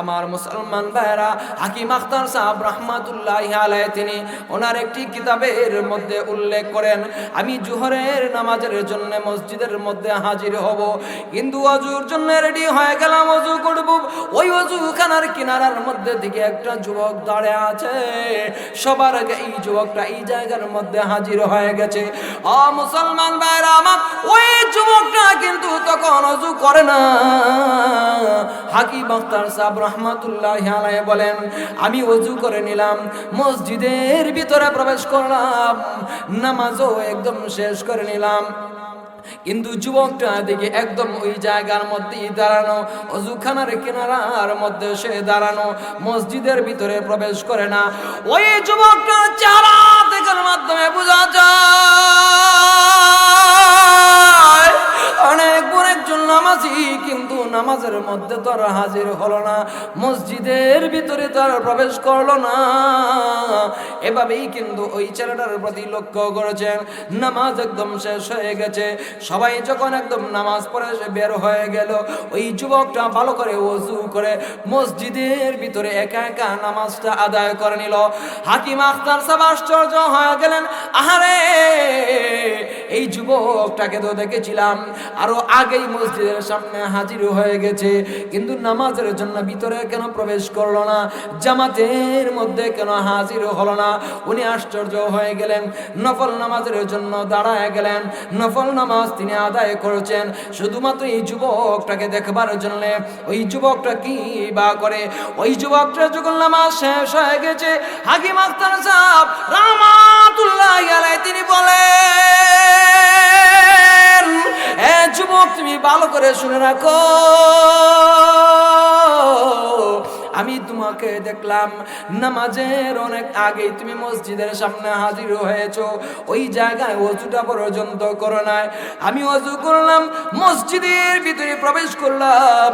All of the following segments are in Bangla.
আমার মুসলমান ভাইরা, হাকিম আখতার সাহেব রহমাতুল্লাহি আলাইহি তিনি ওনার একটি কিতাবের মধ্যে উল্লেখ করেন, আমি জোহরের নামাজের জন্য মসজিদের মধ্যে হাজির হব, কিন্তু ওযুর জন্য রেডি হয়ে গেলাম, ওযু করব। ওই ওযুখানার কিনারার মধ্যে দিকে একটা যুবক দাঁড়িয়ে আছে। সবার আগে এই যুবকটা এই জায়গার মধ্যে হাজির হয়ে গেছে। ও মুসলমান ভাইরা আমার, ওই যুবকটা কিন্তু তখন ওযু করে না। হাকিম আখতার সাহেব রহমাতুল্লাহি আলাইহি বলেন, আমি ওযু করে নিলাম, মসজিদের ভিতরে প্রবেশ করলাম, নামাজও একদম শেষ করে নিলাম, কিন্তু যুবকটা দেখে একদম ওই জায়গার মধ্যেই দাঁড়ানো, ওযুখানার কিনারার মধ্যে সে দাঁড়ানো, মসজিদের ভিতরে প্রবেশ করে না। ওই যুবকটা চেহারা দেখার মাধ্যমে বোঝা যায় অনেক বড় একজন নামাজি, কিন্তু নামাজের মধ্যে তো আর হাজির হলো না, মসজিদের ভিতরে তো আর প্রবেশ করলো না। এভাবেই কিন্তু ওই ছেলেটার প্রতি লক্ষ্য করেছেন। নামাজ একদম শেষ হয়ে গেছে, সবাই যখন একদম নামাজ পড়ে সে বের হয়ে গেল, ওই যুবকটা ভালো করে ওযু করে মসজিদের ভিতরে একা একা নামাজটা আদায় করে নিল। হাকিম আখতার সাহেব আশ্চর্য হয়ে গেলেন, আহারে, এই যুবকটাকে তো দেখেছিলাম আরো আগেই মসজিদের সামনে হাজির হয়ে গেছে, কিন্তু নামাজের জন্য ভিতরে কেন প্রবেশ করলো না, জামাতের মধ্যে কেন হাজির হলো না? উনি আশ্চর্য হয়ে গেলেন, নফল নামাজের জন্য দাঁড়ায় গেলেন, নফল নামাজ তিনি আদায় করেছেন শুধুমাত্র এই যুবকটাকে দেখবার জন্য। ওই যুবকটা কি বা করে? ওই যুবকটা যখন নামাজ শেষ হয়ে গেছে, হাকিম আখতার সাহেব রহমাতুল্লাহি আলাইহি তিনি বলেন, এ যুবক, তুমি ভালো করে শুনে রাখো, আমি তোমাকে দেখলাম নামাজের অনেক আগেই তুমি মসজিদের সামনে হাজির হয়েছো, ওই জায়গায় ওযুটা পর্যন্ত করো নাই। আমি ওযু করলাম, মসজিদের ভিতরে প্রবেশ করলাম,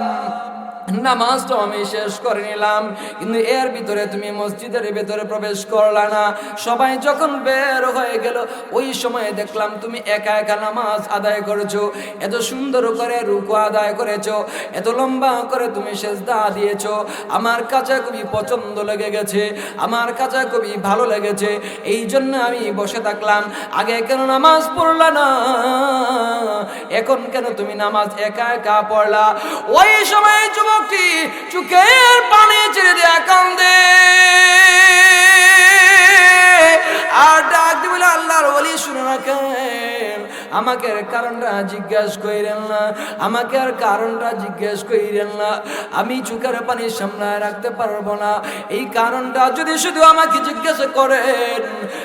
নামাজটা আমি শেষ করে নিলাম, কিন্তু এর ভিতরে তুমি মসজিদের ভিতরে প্রবেশ করলা না। সবাই যখন বের হয়ে গেল, ওই সময় দেখলাম তুমি একা একা নামাজ আদায় করেছো, এত সুন্দর করে রুকু আদায় করেছো, এত লম্বা করে তুমি সিজদা দিয়েছো, আমার কাছে খুবই পছন্দ লেগে গেছে, আমার কাছে খুবই ভালো লেগেছে, এই জন্য আমি বসে থাকলাম। আগে কেন নামাজ পড়লা না? এখন কেন তুমি নামাজ একা একা পড়লা? ওই সময় যুবকটি চোখের পানি ছেড়ে দেয়া কান্দে আর ডাক দিয়ে বলে, আল্লাহর ওলি শুনে রাখেন, আমাকে আর কারণটা জিজ্ঞেস কইরেন না, আমাকে আর কারণটা জিজ্ঞেস কইরেন না, আমি চোখের পানি সামলায় রাখতে পারবো না। এই কারণটা যদি শুধু আমাকে জিজ্ঞেস করেন,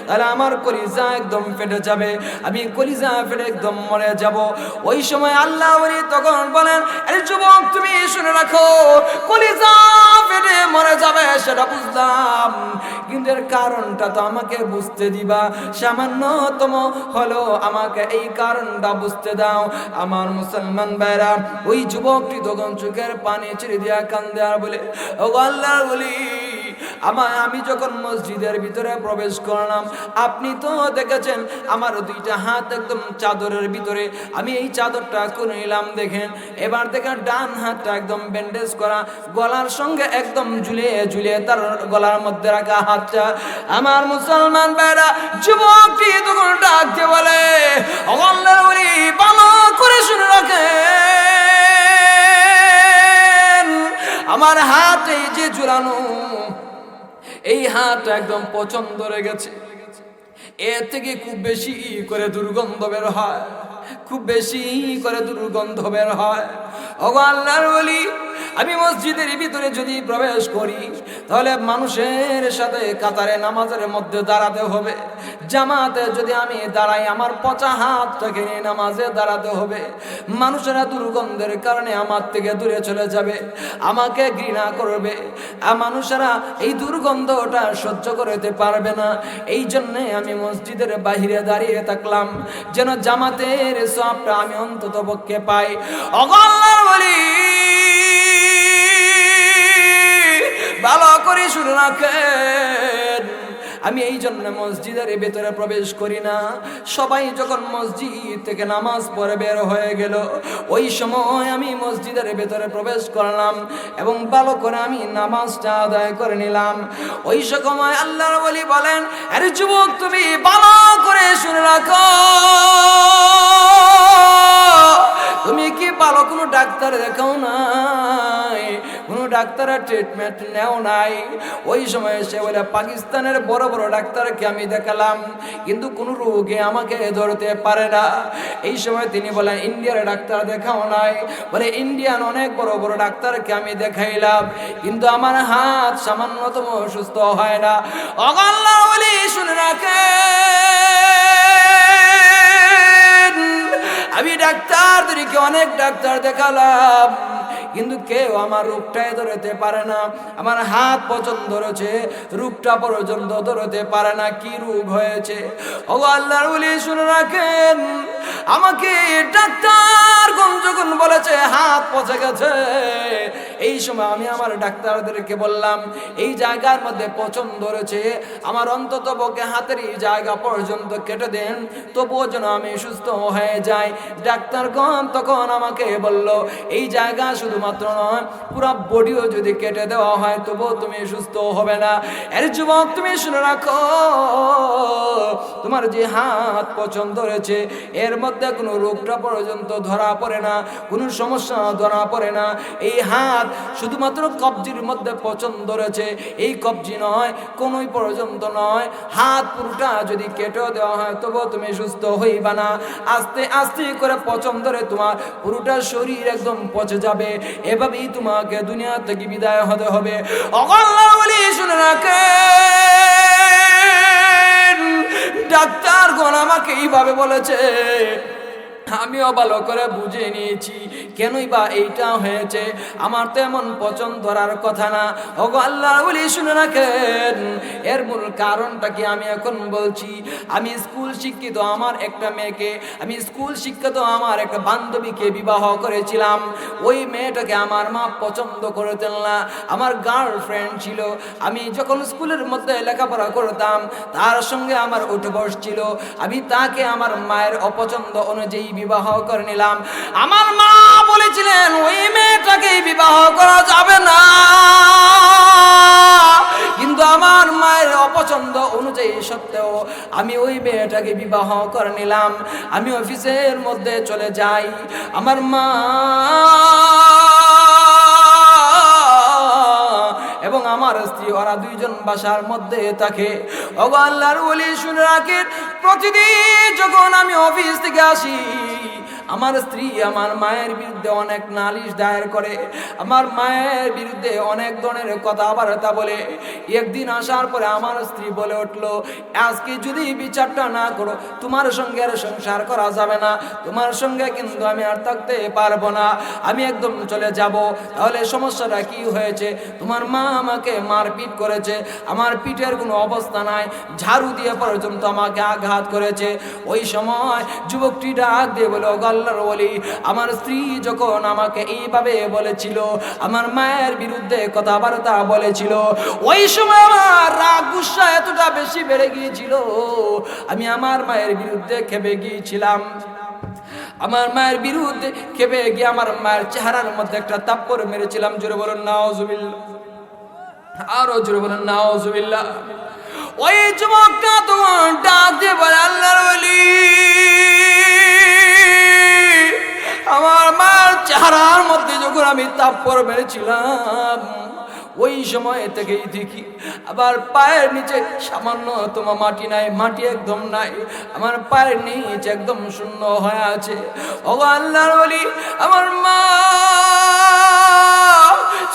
তাহলে আমার কলিজা একদম ফেটে যাবে, আমি কলিজা ফেটে একদম মরে যাব। ওই সময় আল্লাহ ওলি তখন বলেন, আরে যুবক, তুমি শুনে রাখো, কলিজা ফেটে মরে যাবে সেটা বুঝলাম, কিন্তু এর কারণটা তো আমাকে বুঝতে দিবা, সামান্যতম হলো আমাকে এই কারণটা বুঝতে দাও। আমার মুসলমান ভাইরা, ওই যুবকটি তখন চোখের পানি ছেড়ে দিয়া কান্দে আর বলে, ও আল্লাহর ওলি, আমি যখন মসজিদের ভিতরে প্রবেশ করলাম, আপনি তো দেখেছেন আমার দুইটা হাত একদম চাদরের ভিতরে, আমি এই চাদরটা করে নিলাম, দেখেন, এবার দেখেন ডান হাতটা একদম ব্যান্ডেজ করা, গলার সঙ্গে একদম ঝুলিয়ে ঝুলিয়ে তার গলার মধ্যে রাখা হাতটা। আমার মুসলমান ভাইরা, যুবকটি তখন ডাক দিয়ে বলে, আল্লাহর ওলি, ভালো করে শুনে রাখেন, আমার হাত এই যে ঝুলানো, এই হাতটা একদম পছন্দ লেগেছে, এর থেকে খুব বেশি করে দুর্গন্ধ বের হয়, খুব বেশি করে দুর্গন্ধ বের হয়। ওগো আল্লাহর ওলি, আমি মসজিদের ভিতরে যদি প্রবেশ করি, তাহলে মানুষের সাথে কাতারে নামাজের মধ্যে দাঁড়াতে হবে, জামাতে যদি আমি দাঁড়াই, আমার পচা হাতটাকে নিয়ে নামাজে দাঁড়াতে হবে, মানুষেরা দুর্গন্ধের কারণে আমার থেকে দূরে চলে যাবে, আমাকে ঘৃণা করবে, আর মানুষেরা এই দুর্গন্ধটা সহ্য করতে পারবে না। এই জন্যে আমি মসজিদের বাহিরে দাঁড়িয়ে থাকলাম, যেন জামাতের সওয়াবটা আমি অন্তত পক্ষে পাই। আল্লাহর ওলি, ভালো করে শুনে রাখেন, আমি এই জন্য মসজিদের ভেতরে প্রবেশ করি না। সবাই যখন মসজিদ থেকে নামাজ পড়ে বের হয়ে গেল, ওই সময় আমি মসজিদের ভেতরে প্রবেশ করলাম এবং ভালো করে আমি নামাজটা আদায় করে নিলাম। ওই সময় আল্লাহর ওলি বলেন, আরে যুবক, তুমি ভালো করে শুনে রাখো, তুমি কি ভালো কোনো ডাক্তার দেখাও নাই, কোনো ডাক্তারের ট্রিটমেন্ট নেও নাই? ওই সময় সে বলে, পাকিস্তানের বড় বড় ডাক্তারকে আমি দেখালাম, কিন্তু কোনো রোগে আমাকে ধরতে পারে না। এই সময় তিনি বলেন, ইন্ডিয়ার ডাক্তার দেখাও নাই? বলে, ইন্ডিয়ান অনেক বড় বড় ডাক্তারকে আমি দেখাইলাম, কিন্তু আমার হাত সামান্যতম সুস্থ হয় না। আল্লাহর ওলি শুনে রাখে, আমি ডাক্তারদেরকে অনেক ডাক্তার দেখালাম, কিন্তু কেউ আমার রোগটাই ধরতে পারে না। আমার হাত পছন্দ ধরেছে, রোগটা পর্যন্ত ধরতে পারে না। কি রোগ হয়েছে? ও আল্লাহর ওলি শুনে রাখেন, আমাকে ডাক্তারগণ যখন বলেছে হাত পচে গেছে, এই সময় আমি আমার ডাক্তারদেরকে বললাম, এই জায়গার মধ্যে পছন্দ ধরেছে, আমার অন্তত পক্ষে হাতের এই জায়গা পর্যন্ত কেটে দেন, তবুও যেন আমি সুস্থ হয়ে যাই। ডাক্তারগণ তখন আমাকে বলল, এই জায়গা শুধুমাত্র নয়, পুরো বডিও যদি কেটে দেওয়া হয় তবুও তুমি সুস্থ হবে না। এর যুবক, তুমি শুনে রাখো, তোমার যে হাত পছন্দ ধরেছে, এর মধ্যে কোনো রোগটা পর্যন্ত ধরা পড়ে না, কোনো সমস্যা ধরা পড়ে না। এই হাত শুধুমাত্র কবজির মধ্যে পছন্দ ধরেছে, এই কবজি নয়, কোনোই পর্যন্ত নয়। হাত পুরোটা যদি কেটে দেওয়া হয় তবুও তুমি সুস্থ হইবা না। আস্তে আস্তে করে পছন্দ ধরে তোমার পুরোটা শরীর একদম পচে যাবে। এভাবেই তোমাকে দুনিয়া থেকে বিদায় হতে হবে। আল্লাহর ওলি শুনে রাখে, ডাক্তারগণ আমাকে এইভাবে বলেছে, আমিও ভালো করে বুঝে নিয়েছি কেনই বা এইটা হয়েছে। আমার তো এমন পছন্দ ধরার কথা না। ওগো আল্লাহর ওলি শুনে রাখেন, এর মূল কারণটা কি আমি এখন বলছি। আমি স্কুল শিক্ষিত আমার একটা মেয়েকে, আমি স্কুল শিক্ষিত আমার একটা বান্ধবীকে বিবাহ করেছিলাম। ওই মেয়েটাকে আমার মা পছন্দ করতেন না, আমার গার্লফ্রেন্ড ছিল। আমি যখন স্কুলের মধ্যে লেখাপড়া করতাম, তার সঙ্গে আমার উঠে বসছিল। আমি তাকে আমার মায়ের অপছন্দ অনুযায়ী বিবাহ করে নিলাম। আমার মা বলেছিলেন, ওই মেয়েটাকে বিবাহ করা যাবে না, কিন্তু আমার মায়ের অপছন্দ অনুযায়ী সত্ত্বেও আমি ওই মেয়েটাকে বিবাহ করে নিলাম। আমি অফিসের মধ্যে চলে যাই, আমার মা এবং আমার স্ত্রী, ওরা দুইজন বাসার মধ্যে থাকে। ওগো আল্লাহর ওলি শুনে রাখেন, প্রতিদিন যখন আমি অফিস থেকে আসি, আমার স্ত্রী আমার মায়ের বিরুদ্ধে অনেক নালিশ দায়ের করে, আমার মায়ের বিরুদ্ধে অনেক ধরনের কথাবার্তা বলে। একদিন আসার পরে আমার স্ত্রী বলে উঠলো, আজকে যদি বিচারটা না করো, তোমার সঙ্গে আর সংসার করা যাবে না, তোমার সঙ্গে কিন্তু আমি আর থাকতে পারবো না, আমি একদম চলে যাব। তাহলে সমস্যাটা কি হয়েছে? তোমার মা আমাকে মারপিট করেছে, আমার পিঠের কোনো অবস্থা নাই, ঝাড়ু দিয়ে পর্যন্ত আমাকে আঘাত করেছে। ওই সময় যুবকটি ডাক দিয়ে বলে, আল্লাহর ওলি, আমার স্ত্রী যখন আমাকে এইভাবে বলেছিল, আমার মায়ের বিরুদ্ধে কথাবার্তা বলেছিল, ওই সময় আমার রাগ গুসা এতটা বেশি বেড়ে গিয়েছিল, আমি আমার মায়ের বিরুদ্ধে খেপে গিয়েছিলাম। আমার মায়ের বিরুদ্ধে খেপে গিয়ে আমার মায়ের চেহারার মধ্যে একটা থাপ্পড় মেরেছিলাম। জোরে বলুন নাউজুবিল্লাহ, আরো জোরে বলুন নাউজুবিল্লাহ। ওই যুবকটা তোমার ডাক দিয়ে বলে, আল্লাহর ওলি, আমার মার চেহারার মধ্যে যখন আমি থাপ্পড় মেরেছিলাম, ওই সময় থেকেই দেখি আবার পায়ের নিচে সামান্য তোমার মাটি নাই, মাটি একদম নাই, আমার পায়ের নিচে একদম শূন্য হয়ে আছে। ও আল্লাহর ওলি, আমার মা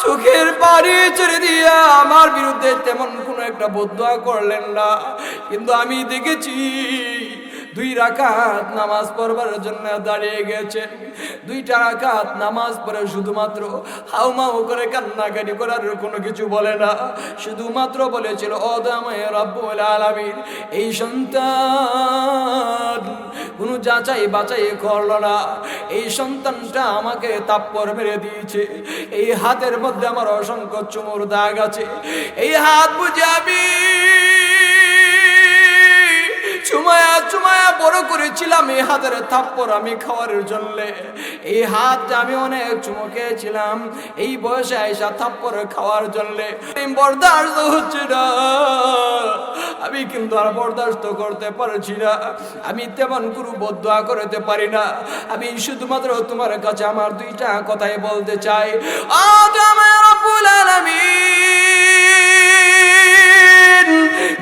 চোখের পানি ছেড়ে দিয়া আমার বিরুদ্ধে তেমন কোনো একটা বদদোয়া করলেন না, কিন্তু আমি দেখেছি 2 রাকাত নামাজ পড়বার জন্য দাঁড়িয়ে গেছেন। 2টা রাকাত নামাজ পড়ে শুধুমাত্র হাউমাউ করে কান্নাকাটি করার কোনো কিছু বলে না, শুধুমাত্র বলেছিল, ও দয়াময় রব্বুল আলামিন, এই সন্তান কোনো যাচাই বাছাই করলো না, এই সন্তানটা আমাকে থাপ্পড় মেরে দিয়েছে, এই হাতের মধ্যে আমার অসংখ্য চুমুর দাগ আছে, এই হাত বুঝে আমি চুমায়া চুমায়া বড় করেছিলাম এই হাতের থাপ্পড় আমি খাওয়ার জন্য। এই হাতটা আমি অনেক চুমো খেয়েছিলাম এই বয়সে আইসা থাপ্পড় খাওয়ার জন্য। বরদাস্ত হচ্ছে না, আমি কিন্তু আর বরদাস্ত করতে পারছি না। আমি তেমন কোনো বদদোয়া করতে পারি না। আমি শুধুমাত্র তোমার কাছে আমার দুইটা কথাই বলতে চাই। রব্বুল আলামিন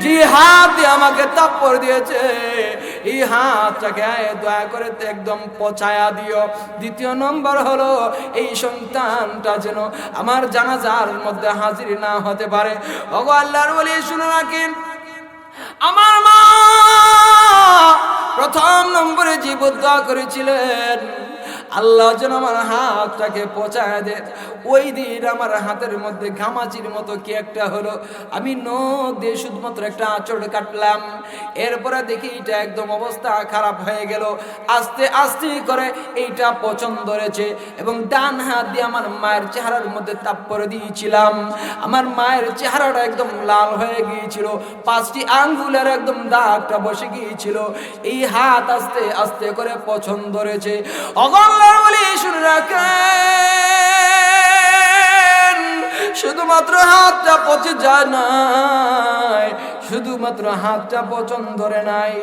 যে হাত দিয়ে আমাকে থাপ্পড় দিয়েছে এই হাতটাকে দয়া করে একদম পচায়া দিও। দ্বিতীয় নম্বর হলো এই সন্তানটা যেন আমার জানাজার মধ্যে হাজির না হতে পারে। ওগো আল্লাহর ওলি শুনে রাখেন, আমার মা প্রথম নম্বরে যে বদদোয়া করেছিলেন আল্লাহ যেন আমার হাতটাকে পচায় দেন। ওই দিন আমার হাতের মধ্যে ঘামাচির মতো কি একটা হলো, আমি নখ দিয়ে শুধুমাত্র একটা আঁচড় কাটলাম। এরপরে দেখি এটা একদম অবস্থা খারাপ হয়ে গেল। আস্তে আস্তে করে এইটা পচন ধরেছে এবং ডান হাত দিয়ে আমার মায়ের চেহারার মধ্যে থাপ্পড় দিয়েছিলাম। আমার মায়ের চেহারাটা একদম লাল হয়ে গিয়েছিল, 5টি আঙ্গুলের একদম দাগটা বসে গিয়েছিল। এই হাত আস্তে আস্তে করে পচন ধরেছে। আল্লাহর ওলি শুনে রাখেন, শুধুমাত্র হাতটা পচে যায় নাই, শুধুমাত্র হাতটা পচন ধরে নাই।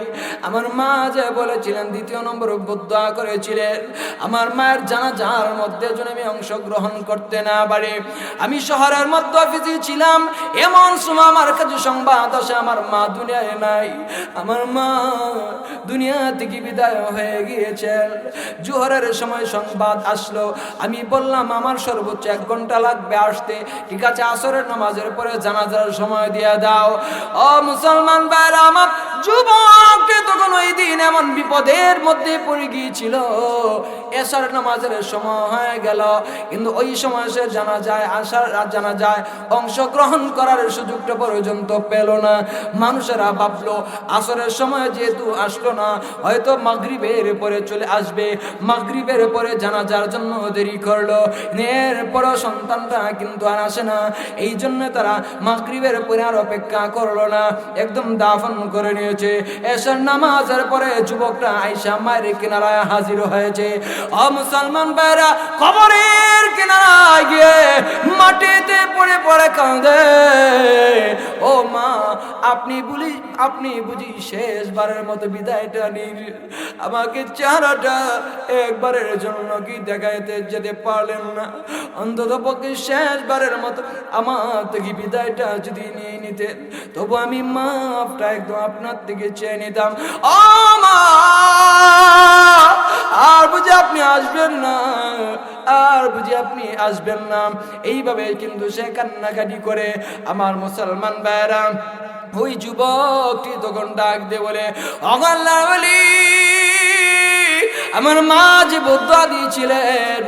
আমার মা যে বলেছিলেন দ্বিতীয় নম্বর বদদোয়া করেছিলেন আমার মায়ের জানাজার মধ্যে যেন আমি অংশগ্রহণ করতে না পারি। আমি শহরের মধ্যে অফিসে ছিলাম, এমন সময় আমার কাছে সংবাদ আসে আমার মা দুনিয়ায় নাই। আমার মা দুনিয়া থেকে বিদায় হয়ে গিয়েছেন। জোহরের সময় সংবাদ আসলো, আমি বললাম আমার সর্বোচ্চ 1 ঘন্টা লাগবে আসতে। ঠিক আছে, আসরের নামাজের পরে জানাজার সময় দিয়ে দাও। ও মুসলমান ভাইরা আমার, যুবককে তখন ওই দিন এমন বিপদের মধ্যে পড়ে গিয়েছিল, এশার নামাজের সময় হয়ে গেল, কিন্তু ওই সময় সে জানাজায় অংশগ্রহণ করার সুযোগটা পর্যন্ত পেল না। মানুষেরা ভাবলো আসরের সময় যেহেতু আসলো না, হয়তো মাগরিবের পরে চলে আসবে, মাগরিবের পরে জানাজার জন্য দেরি করলো। এরপরও সন্তানটা কিন্তু আর আসে না, এই জন্য তারা মাগরিবের পরে আর অপেক্ষা করলো না, একদম দাফন করে নিয়েছে। এশার নামাজের পরে যুবকটা আয়েশা মায়ের কিনারায় হাজির হয়েছে। ও মুসলমান ভাইরা, কবরের কিনারায় গিয়ে মাটিতে পড়ে পড়ে কাঁদে, ও মা আপনি বুঝি শেষবারের মতো বিদায়টা নিন, আমাকে চেহারাটা একবারের জন্য কি দেখাইতে যেতে পারলেন না? অন্তত পক্ষে শেষবারের মতো আমার থেকে বিদায়টা যদি নিয়ে নিতেন, তবু আমি মাফটা একদম আপনার থেকে চেয়ে নিতাম। ও মা, আর বুঝি আপনি আসবেন না, আর বুঝি আপনি আসবেন না। এইভাবে কিন্তু সে কান্নাকাটি করে। আমার মুসলমান ভাইরা, ওই যুবকটি তখন ডাক দিয়ে বলে, আল্লাহর ওলি, আমার মা যে বদদোয়া দিয়েছিলেন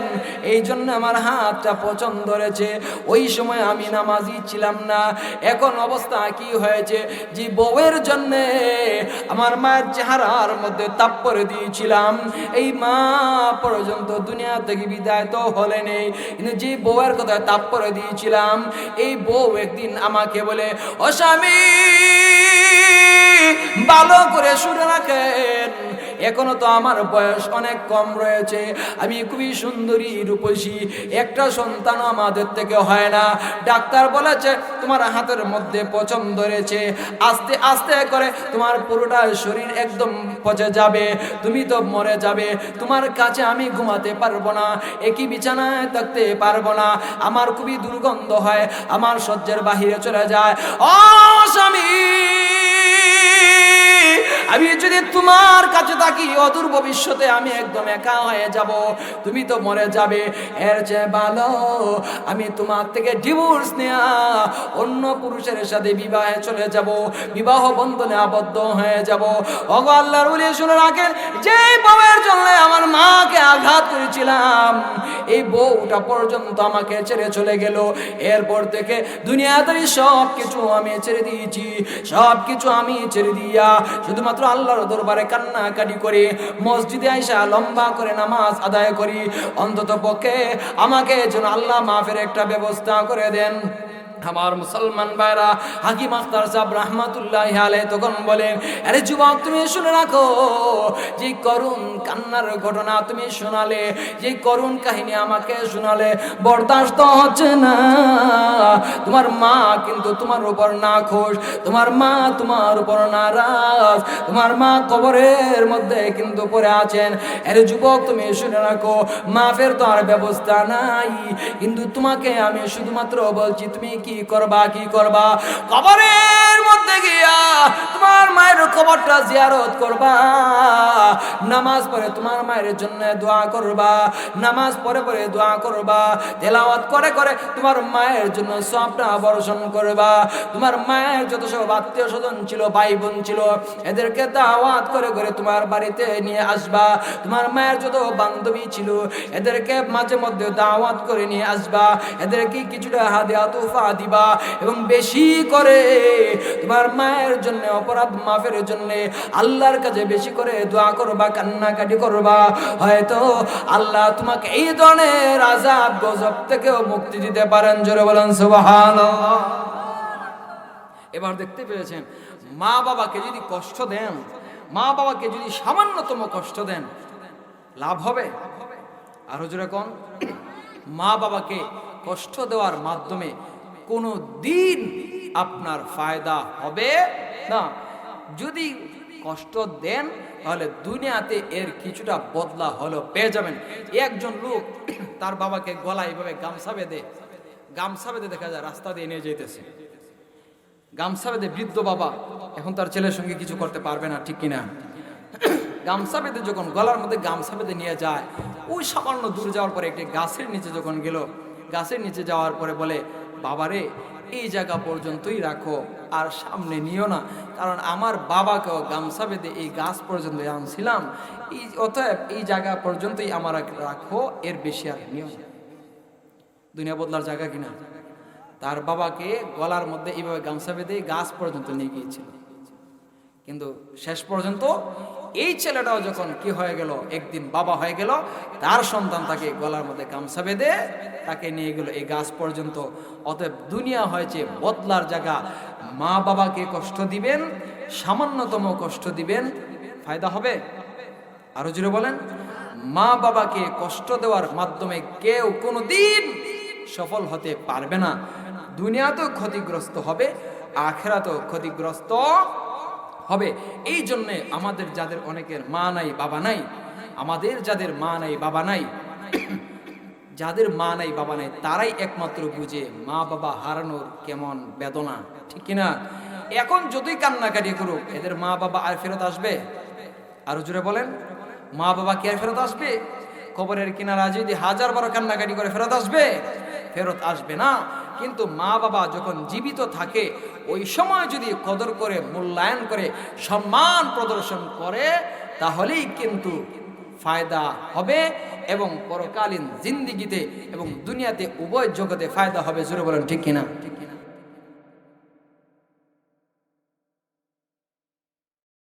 এই জন্য আমার হাতটা পচন ধরেছে। ওই সময় আমি নামাজি ছিলাম না। এখন অবস্থা কি হয়েছে, যে বউয়ের জন্য আমার মায়ের চেহারার মধ্যে থাপ্পড় দিয়েছিলাম, এই মা পর্যন্ত দুনিয়া থেকে বিদায় তো হলেনি, কিন্তু যে বউয়ের কথা থাপ্পড় দিয়েছিলাম এই বউ একদিন আমাকে বলে, ও স্বামী, ভালো করে শুনে রাখেন, এখনো তো আমার বয়স অনেক কম রয়েছে, আমি খুবই সুন্দরী রূপসী, একটা সন্তান আমাদের থেকে হয় না। ডাক্তার বলেছে তোমার হাতের মধ্যে পচন ধরেছে, আস্তে আস্তে করে তোমার পুরোটা শরীর একদম পচে যাবে, তুমি তো মরে যাবে, তোমার কাছে আমি ঘুমাতে পারবো না, একই বিছানায় থাকতে পারবো না, আমার খুবই দুর্গন্ধ হয়, আমার শয্যার বাহিরে চলে যায়। ও স্বামী, আমি যদি তোমার কাছে থাকি অদূর ভবিষ্যতে আমি একদম একা হয়ে যাব, তুমি তো মরে যাবে, এর চেয়ে ভালো আমি তোমার থেকে ডিভোর্স নেয়া অন্য পুরুষের সাথে বিবাহে চলে যাব, বিবাহ বন্ধনে আবদ্ধ হয়ে যাব। ওগো আল্লাহর ওলি শুনে রাখেন, যে বউয়ের জন্য আমার মাকে আঘাত করেছিলাম এই বউটা পর্যন্ত আমাকে ছেড়ে চলে গেল। এরপর থেকে দুনিয়াদারি সব কিছু আমি ছেড়ে দিয়েছি, সব কিছু আমি ছেড়ে দিয়া শুধুমাত্র আল্লাহর দরবারে কান্নাকাটি করে মসজিদে আইসা লম্বা করে নামাজ আদায় করি, অন্তত পক্ষে আমাকে যেন আল্লাহ মাফের একটা ব্যবস্থা করে দেন। আমার মুসলমান ভাইরা, হাকিম আখতার সাহেব রাহমাতুল্লাহি আলাইহি তখন বলেন, আরে যুবক তুমি শুনে রাখো, যে করুণ কান্নার ঘটনা তুমি শোনালে, যে করুণ কাহিনী আমাকে শোনালে, বরদাস্ত হচ্ছে না। তোমার মা কিন্তু তোমার উপর নাখোশ, তোমার মা তোমার উপর নারাজ, তোমার মা কবরের মধ্যে কিন্তু পড়ে আছেন। আরে যুবক তুমি শুনে রাখো, মাফের তো আর ব্যবস্থা নাই, কিন্তু তোমাকে আমি শুধুমাত্র বলছি তুমি কি করবা, কি করবা, কবরের মধ্যে গিয়া তোমার মায়ের কবরটা জিয়ারত করবা, নামাজ পড়ে তোমার মায়ের জন্য দোয়া করবা, নামাজ পড়ে পড়ে দোয়া করবা, তেলাওয়াত করে করে তোমার মায়ের জন্য সওয়াবটা বর্ষণ করবা। তোমার মায়ের যত সব আত্মীয় স্বজন ছিল, ভাই বোন ছিল, এদেরকে দাওয়াত করে করে তোমার বাড়িতে নিয়ে আসবা। তোমার মায়ের যত বান্ধবী ছিল, এদেরকে মাঝে মধ্যে দাওয়াত করে নিয়ে আসবা, এদেরকে কিছুটা হাদিয়া তোফা দিবা, এবং বেশি করে তোমার মায়ের জন্য, অপরাধ মাফের জন্য আল্লাহর কাছে বেশি করে দোয়া করবা, কান্নাকাটি করবা। হয়তো আল্লাহ তোমাকে এই ধরনের আযাব গজব থেকেও মুক্তি দিতে পারেন। জোরে বলেন সুবহানাল্লাহ। এবার দেখতে পেয়েছেন, মা বাবাকে যদি কষ্ট দেন, মা বাবাকে যদি সামান্যতম কষ্ট দেন, লাভ হবে? আরো জোরে কোন, মা বাবাকে কষ্ট দেওয়ার মাধ্যমে কোনো দিন আপনার ফায়দা হবে না। যদি কষ্ট দেন তাহলে দুনিয়াতে এর কিছুটা বদলা হলো পেয়ে যাবেন। একজন লোক তার বাবাকে গলায় এভাবে গামছা বেঁধে দেখা যায় রাস্তা দিয়ে নিয়ে যেতেছে। গামছা বেঁধে বৃদ্ধ বাবা, এখন তার ছেলের সঙ্গে কিছু করতে পারবে না, ঠিক কিনা? গামছা বেঁধে যখন গলার মধ্যে গামছা বেঁধে নিয়ে যায়, ওই সামান্য দূর যাওয়ার পরে একটি গাছের নিচে যখন গেল, গাছের নিচে যাওয়ার পরে বলে, বাবারে এই জায়গা পর্যন্তই রাখো, আর সামনে নিও না, কারণ আমার বাবাকেও গামছা বেঁধে এই গাছ পর্যন্ত আনছিলাম, অতএব এই জায়গা পর্যন্তই আমার রাখো, এর বেশি আর নিও না। দুনিয়া বদলার জায়গা কিনা? তার বাবাকে গলার মধ্যে এইভাবে গামছা বেঁধে গাছ পর্যন্ত নিয়ে গিয়েছিল, কিন্তু শেষ পর্যন্ত এই ছেলেটাও যখন কি হয়ে গেল, একদিন বাবা হয়ে গেল, তার সন্তান তাকে গলার মধ্যে গামছা বেঁধে তাকে নিয়ে গেল এই গাছ পর্যন্ত। অতএব দুনিয়া হয়েছে বদলার জায়গা। মা বাবাকে কষ্ট দিবেন, সামান্যতম কষ্ট দিবেন, ফায়দা হবে? আরো জোরে বলেন। মা বাবাকে কষ্ট দেওয়ার মাধ্যমে কেউ কোনোদিন সফল হতে পারবে না। দুনিয়াতেও ক্ষতিগ্রস্ত হবে, আখিরাতেও ক্ষতিগ্রস্ত হবে। এই জন্যে আমাদের যাদের অনেকের মা নাই বাবা নাই, আমাদের যাদের মা নাই বাবা নাই, যাদের মা নাই বাবা নাই, তারাই একমাত্র বুঝে মা বাবা হারানোর কেমন বেদনা, ঠিক কিনা? এখন যতই কান্নাকাটি করুক, এদের মা বাবা আর ফেরত আসবে? আরো জোরে বলেন, মা বাবা কি আর ফেরত আসবে? কবরের কিনারা যদি 1000 বার কান্নাকাটি করে ফেরত আসবে? ফেরত আসবে না। কিন্তু মা বাবা যখন জীবিত থাকে, ওই সময় যদি কদর করে, মূল্যায়ন করে, সম্মান প্রদর্শন করে, তাহলেই কিন্তু ফায়দা হবে, এবং পরকালীন জিন্দিগিতে এবং দুনিয়াতে উভয় জগতে ফায়দা হবে। জোরে বলেন ঠিক কিনা?